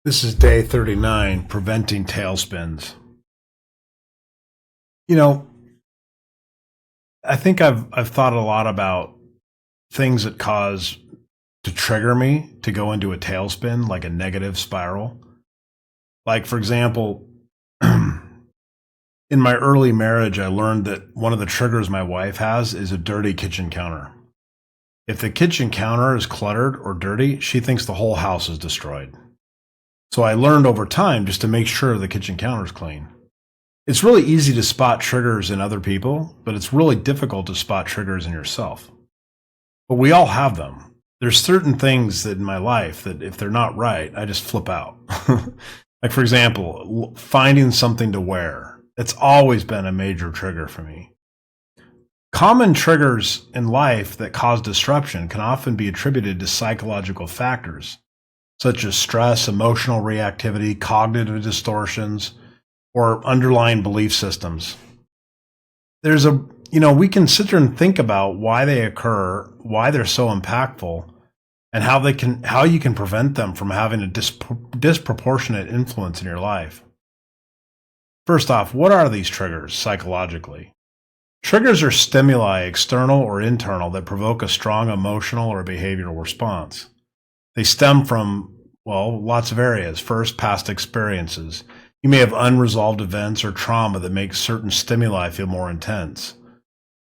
This is day 39, preventing tailspins. You know, I think I've thought a lot about things that cause to trigger me to go into a tailspin, like a negative spiral. Like, for example, in my early marriage, I learned that one of the triggers my wife has is a dirty kitchen counter. If the kitchen counter is cluttered or dirty, she thinks the whole house is destroyed. So I learned over time just to make sure the kitchen counter is clean. It's really easy to spot triggers in other people, but it's really difficult to spot triggers in yourself. But we all have them. There's certain things that in my life that if they're not right, I just flip out. Like, for example, finding something to wear. It's always been a major trigger for me. Common triggers in life that cause disruption can often be attributed to psychological factors, such as stress, emotional reactivity, cognitive distortions, or underlying belief systems. We can sit there and think about why they occur, why they're so impactful, and how you can prevent them from having a disproportionate influence in your life. First off, what are these triggers psychologically? Triggers are stimuli, external or internal, that provoke a strong emotional or behavioral response. They stem from, lots of areas. First, past experiences. You may have unresolved events or trauma that make certain stimuli feel more intense.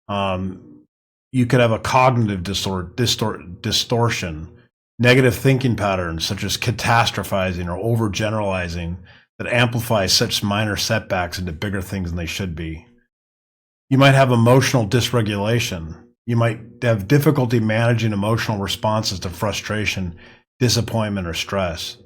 You could have a cognitive distortion, negative thinking patterns such as catastrophizing or overgeneralizing that amplify such minor setbacks into bigger things than they should be. You might have emotional dysregulation. You might have difficulty managing emotional responses to frustration, disappointment, or stress.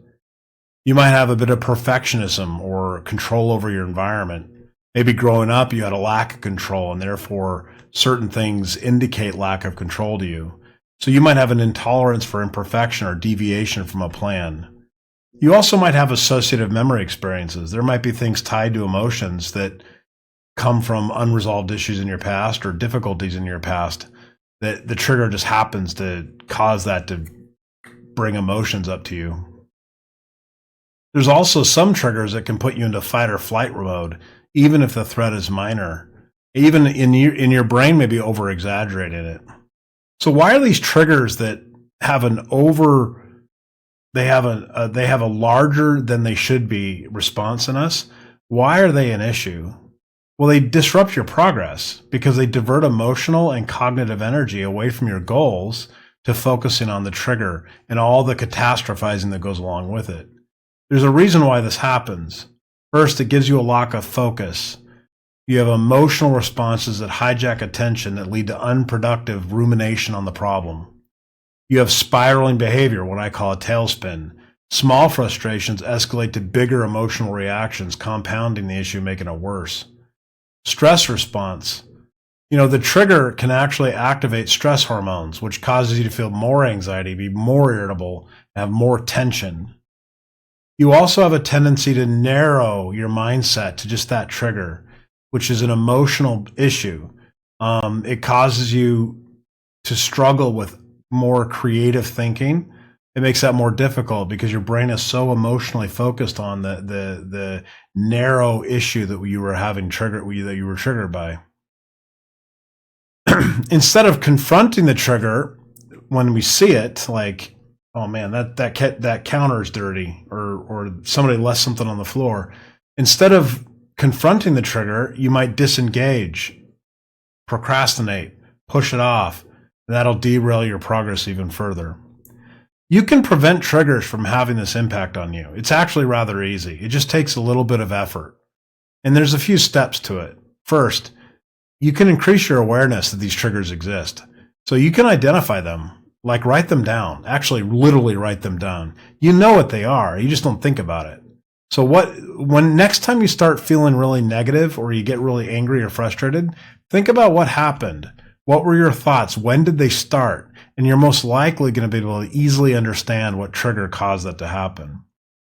You might have a bit of perfectionism or control over your environment. Maybe growing up, you had a lack of control, and therefore certain things indicate lack of control to you. So you might have an intolerance for imperfection or deviation from a plan. You also might have associative memory experiences. There might be things tied to emotions that come from unresolved issues in your past or difficulties in your past that the trigger just happens to cause that to bring emotions up to you. There's also some triggers that can put you into fight or flight mode, even if the threat is minor. Even in your brain, maybe over exaggerating it. So why are these triggers that have they have a larger than they should be response in us? Why are they an issue? Well, they disrupt your progress because they divert emotional and cognitive energy away from your goals to focusing on the trigger and all the catastrophizing that goes along with it. There's a reason why this happens. First, it gives you a lack of focus. You have emotional responses that hijack attention that lead to unproductive rumination on the problem. You have spiraling behavior, what I call a tailspin. Small frustrations escalate to bigger emotional reactions, compounding the issue, making it worse. Stress response. The trigger can actually activate stress hormones, which causes you to feel more anxiety, be more irritable, have more tension. You also have a tendency to narrow your mindset to just that trigger, which is an emotional issue. It causes you to struggle with more creative thinking. It makes that more difficult because your brain is so emotionally focused on the narrow issue that you were triggered by. Instead of confronting the trigger when we see it, like, oh man, that counter is dirty, or somebody left something on the floor. Instead of confronting the trigger, you might disengage, procrastinate, push it off, and that'll derail your progress even further. You can prevent triggers from having this impact on you. It's actually rather easy. It just takes a little bit of effort. And there's a few steps to it. First, you can increase your awareness that these triggers exist. So you can identify them, like write them down, actually literally write them down. You know what they are, you just don't think about it. So when next time you start feeling really negative or you get really angry or frustrated, think about what happened. What were your thoughts? When did they start? And you're most likely going to be able to easily understand what trigger caused that to happen.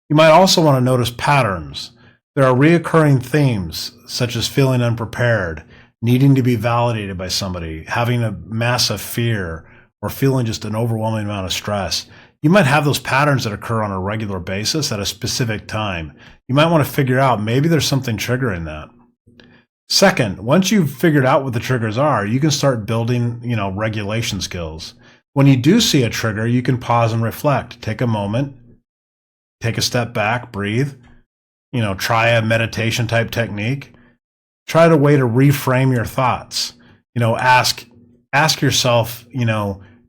You might also want to notice patterns. There are recurring themes, such as feeling unprepared, needing to be validated by somebody, having a massive fear, or feeling just an overwhelming amount of stress. You might have those patterns that occur on a regular basis at a specific time. You might want to figure out maybe there's something triggering that. Second, once you've figured out what the triggers are, you can start building, regulation skills. When you do see a trigger, you can pause and reflect. Take a moment, take a step back, breathe, try a meditation type technique. Try a way to reframe your thoughts. Ask yourself,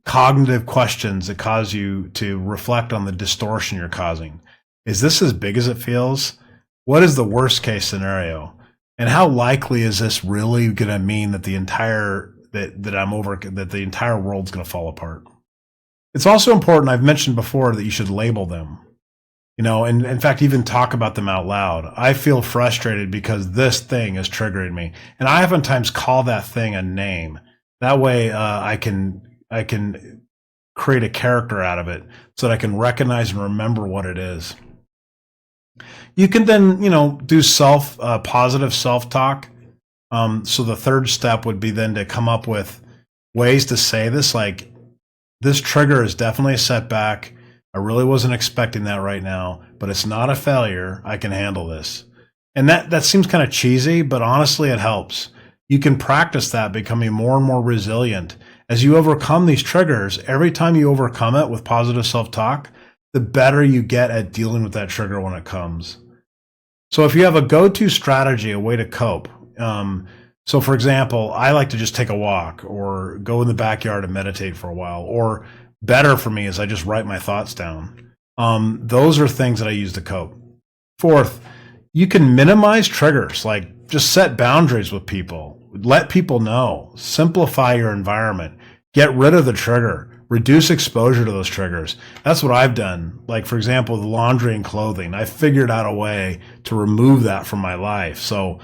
cognitive questions that cause you to reflect on the distortion you're causing. Is this as big as it feels? What is the worst case scenario? And how likely is this really going to mean that the entire world's going to fall apart? It's also important, I've mentioned before, that you should label them. And in fact, even talk about them out loud. I feel frustrated because this thing is triggering me. And I oftentimes call that thing a name. That way, I can create a character out of it so that I can recognize and remember what it is. You can then, do positive self-talk. So the third step would be then to come up with ways to say this, like, this trigger is definitely a setback. I really wasn't expecting that right now, but it's not a failure. I can handle this. And that seems kind of cheesy, but honestly, it helps. You can practice that, becoming more and more resilient. As you overcome these triggers, every time you overcome it with positive self-talk, the better you get at dealing with that trigger when it comes. So if you have a go-to strategy, a way to cope. So for example, I like to just take a walk or go in the backyard and meditate for a while, or better for me is I just write my thoughts down. Those are things that I use to cope. Fourth, you can minimize triggers, like just set boundaries with people. Let people know. Simplify your environment. Get rid of the trigger. Reduce exposure to those triggers. That's what I've done. Like, for example, the laundry and clothing. I figured out a way to remove that from my life. So,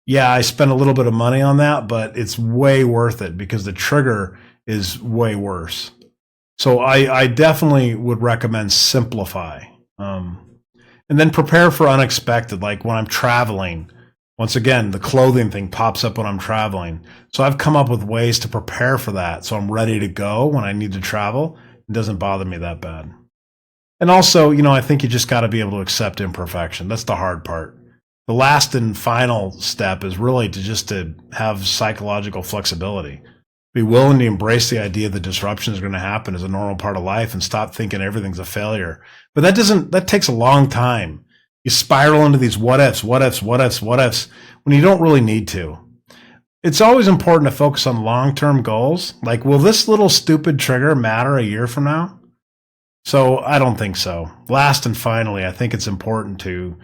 yeah, I spent a little bit of money on that, but it's way worth it because the trigger is way worse. So I definitely would recommend simplify. And then prepare for unexpected, like when I'm traveling. Once again, the clothing thing pops up when I'm traveling. So I've come up with ways to prepare for that. So I'm ready to go when I need to travel. It doesn't bother me that bad. And also, I think you just got to be able to accept imperfection. That's the hard part. The last and final step is really to have psychological flexibility. Be willing to embrace the idea that disruption is going to happen as a normal part of life and stop thinking everything's a failure. But that takes a long time. You spiral into these what ifs when you don't really need to. It's always important to focus on long-term goals. Like, will this little stupid trigger matter a year from now? So I don't think so. Last and finally, I think it's important to,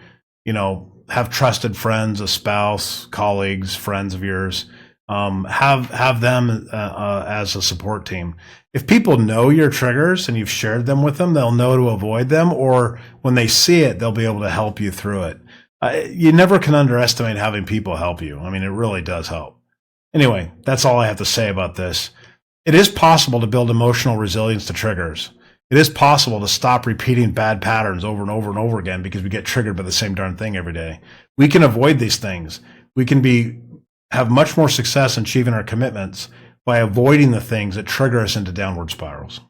have trusted friends, a spouse, colleagues, friends of yours. Have them as a support team. If people know your triggers and you've shared them with them, they'll know to avoid them, or when they see it, they'll be able to help you through it. You never can underestimate having people help you. I mean, it really does help. Anyway, that's all I have to say about this. It is possible to build emotional resilience to triggers. It is possible to stop repeating bad patterns over and over and over again because we get triggered by the same darn thing every day. We can avoid these things. We can have much more success in achieving our commitments by avoiding the things that trigger us into downward spirals.